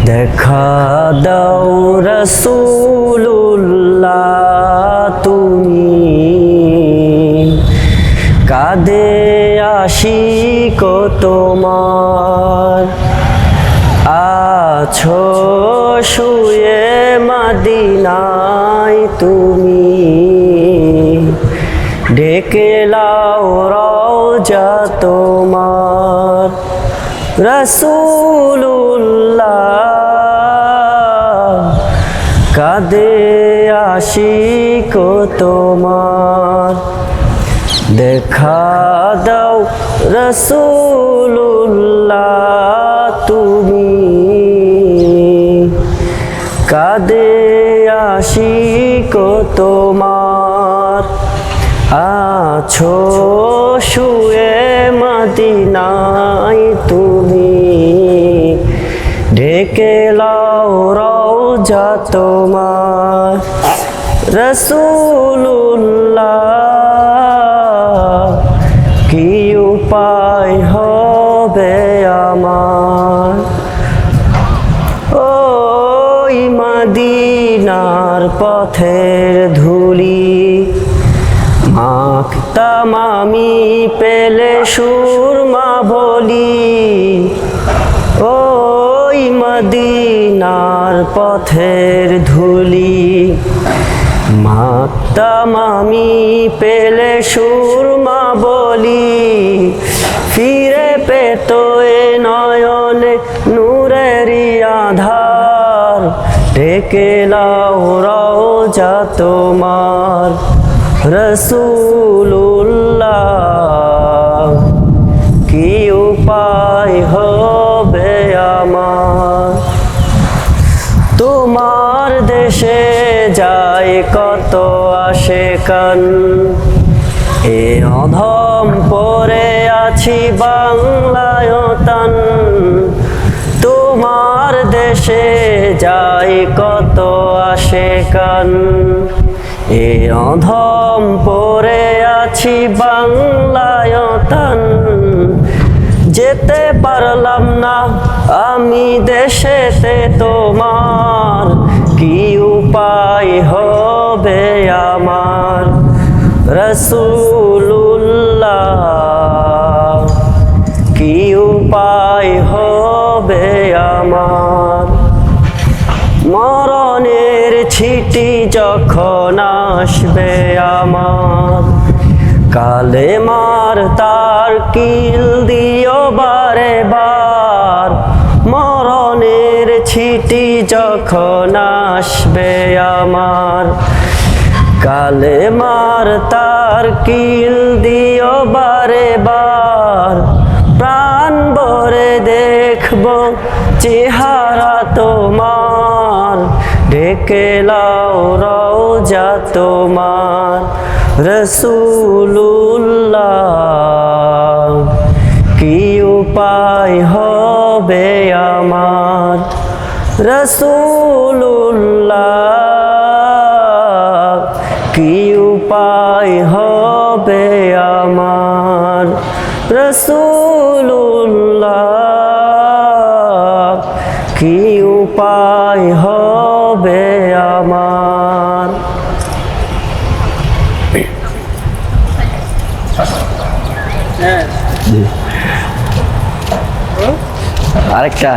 দেখা দাও রাসূলুল্লাহ তুমি কাঁদে আশিক তোমার আছো শুয়ে মদিনায় তুমি ডেকে লাও রওজা তোমার রাসূলুল্লাহ কাঁদে আশিক তোমার দেখা দাও রাসূলুল্লাহ তুমি কাঁদে আশিক তোমার আছো শুয়ে মদিনায় তুমি ডেকে লাও রওজা তোমার রাসূলুল্লাহ কি উপায় হবে আমার ওই মদিনার পথের ধুলি মাখতাম আমি পেলে সুরমা বলি ওই মদিনার পথের ধুলি মাখতাম আমি পেলে সুরমা বলি ফিরে পেত এ নয়নে নূরেরই আধার ডেকে লাও রওজা তোমার রাসূলুল্লাহ কি উপায় হবে আমার তোমার দেশে যায় কত আশেকান এ অধম পড়ে আছি বাংলায় তান তোমার দেশে যায় কত আশেকান এ অধম পড়ে আছি বাংলায় তান যেতে পারলাম না আমি দেশেতে তোমার কি উপায় হবে আমার রাসূলুল্লাহ কি উপায় হবে আমার মরণের ছিটি যখন আসবে আমার কালেমার তার কিল দিও বারে বার মরণের ছিটি যখন আসবে আমার কালেমার তার কিল দিও বারে বার প্রাণ ভরে দেখব চেহারা তোমার ডেকে লাও রওজা তোমার রাসূলুল্লাহ কি উপায় হবে আমার রাসূলুল্লাহ কি উপায় হবে আমার রাসূলুল্লাহ কি উপায় হবে আমার আরেকটা